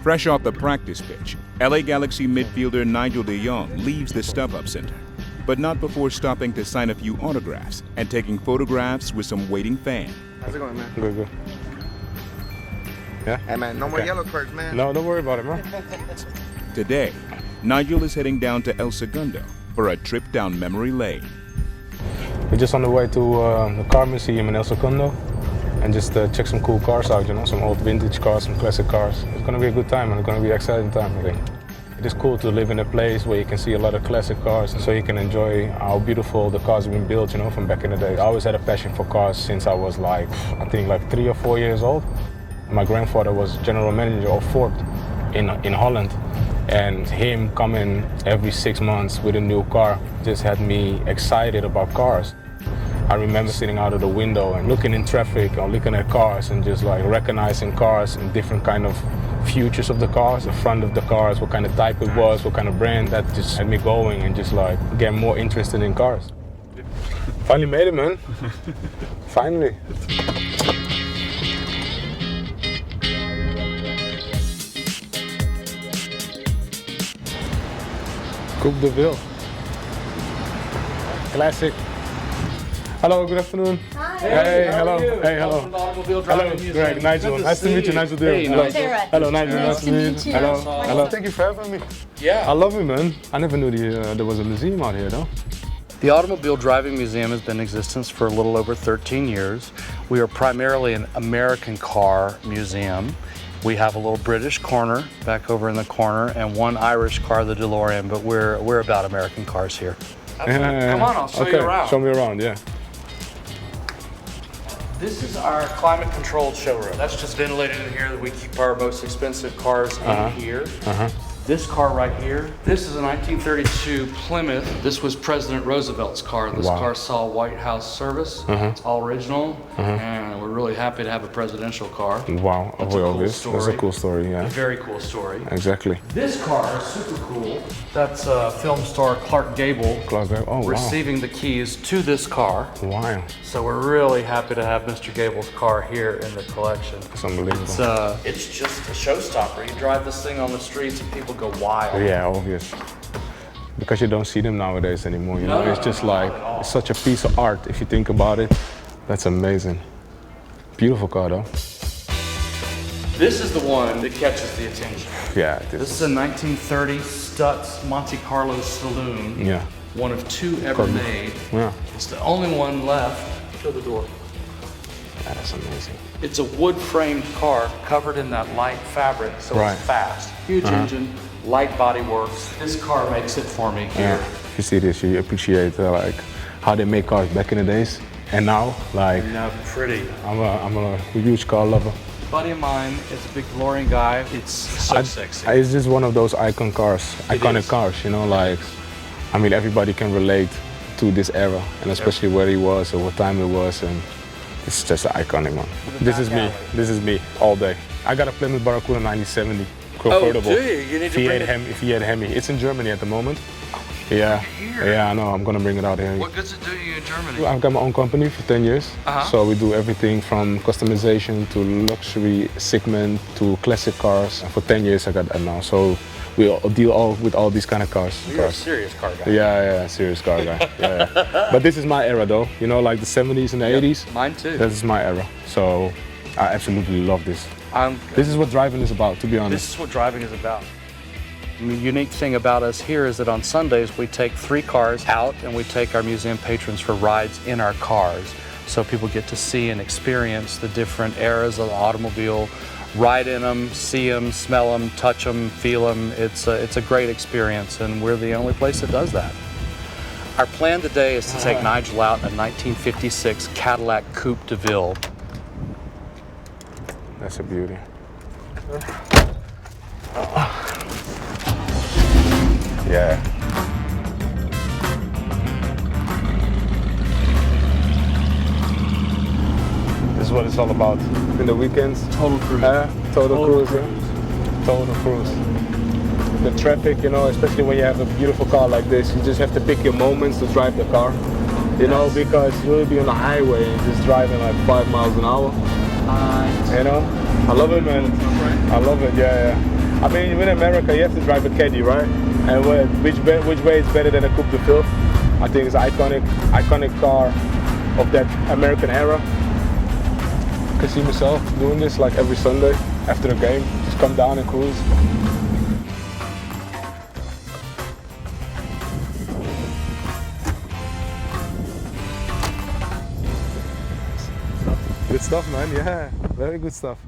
Fresh off the practice pitch, LA Galaxy midfielder Nigel De Jong leaves the StubHub Center, but not before stopping to sign a few autographs and taking photographs with some waiting fans. How's it going, man? Good, good. Yeah? Hey, man, no more yellow cards, man. No, don't worry about it, man. Today, Nigel is heading down to El Segundo for a trip down memory lane. We're just on the way to the car museum in El Segundo and just check some cool cars out, you know, some old vintage cars, some classic cars. It's gonna be a good time and it's gonna be an exciting time, I think. It is cool to live in a place where you can see a lot of classic cars so you can enjoy how beautiful the cars have been built, you know, from back in the day. I always had a passion for cars since I was like, I think like 3 or 4 years old. My grandfather was general manager of Ford in Holland, and him coming every 6 months with a new car just had me excited about cars. I remember sitting out of the window and looking in traffic or looking at cars and just like recognizing cars and different kind of features of the cars, the front of the cars, what kind of type it was, what kind of brand. That just had me going and just like get more interested in cars. Finally made it, man. Finally. Coupe de Ville. Classic. Hello, good afternoon. Hi. Hey, hello. Hey, hello. Welcome to the Automobile Hello, Driving Museum. Greg, Nigel. Nice to meet you, Nigel De Jong. Hey, Nigel. Hello, Nigel. Nice to meet you. Hello, Nice. hello. Thank you for having me. Yeah. I love it, man. I never knew there was a museum out here, though. The Automobile Driving Museum has been in existence for a little over 13 years. We are primarily an American car museum. We have a little British corner back over in the corner and one Irish car, the DeLorean, but we're about American cars here. Come on, I'll show you around. Show me around, yeah. This is our climate-controlled showroom. That's just ventilated in here that we keep our most expensive cars in here. This car right here, this is a 1932 Plymouth. This was President Roosevelt's car. This car saw White House service. It's all original, and we're really happy to have a presidential car. Wow, That's a cool story. That's a cool story, yeah. A very cool story. Exactly. This car is super cool. That's film star Clark Gable receiving the keys to this car. Wow. So we're really happy to have Mr. Gable's car here in the collection. It's unbelievable. It's just a showstopper. You drive this thing on the streets and people go wild. Yeah, obvious. Because you don't see them nowadays anymore, you know? It's just like, it's such a piece of art if you think about it. That's amazing. Beautiful car though. This is the one that catches the attention. Yeah. This is a 1930 Stutz Monte Carlo Saloon. Yeah. One of 2 ever made. Yeah. It's the only one left. Show the door. Yeah, that's amazing. It's a wood-framed car covered in that light fabric, so it's fast. Huge engine, light body works. This car makes it for me here. Yeah. If you see this, you appreciate like how they make cars back in the days, and now, like. Pretty. I'm a huge car lover. A buddy of mine is a big DeLorean guy. It's so sexy. It's just one of those iconic cars, you know, like. I mean, everybody can relate to this era, and especially where he was or what time it was, and it's just an iconic one. This is me. This is me all day. I got a Plymouth Barracuda 1970 convertible. Oh, do you? You need to bring it. Fiat Hemi. It's in Germany at the moment. Yeah. Yeah, I know. I'm gonna bring it out here. What good's it do you in Germany? I've got my own company for 10 years. So we do everything from customization to luxury segment to classic cars. And for 10 years I got that now. So we deal with all these kind of cars. You're a serious car guy. Yeah, serious car guy. Yeah. But this is my era though. You know, like the 70s and the 80s. Mine too. This is my era. So I absolutely love this. This is what driving is about, to be honest. This is what driving is about. The unique thing about us here is that on Sundays we take 3 cars out and we take our museum patrons for rides in our cars. So people get to see and experience the different eras of the automobile, ride in them, see them, smell them, touch them, feel them. It's a great experience, and we're the only place that does that. Our plan today is to take Nigel out in a 1956 Cadillac Coupe de Ville. That's a beauty. Yeah. This is what it's all about. In the weekends. Total cruise. Total cruise. Total cruise. The traffic, you know, especially when you have a beautiful car like this, you just have to pick your moments to drive the car. You know, because you'll be on the highway and just driving like 5 miles an hour. You know? I love it, man. I love it, yeah. I mean, in America, you have to drive a caddy, right? And which way is better than a Coupe de Ville? I think it's an iconic car of that American era. I can see myself doing this like every Sunday after the game. Just come down and cruise. Good stuff, man. Yeah, very good stuff.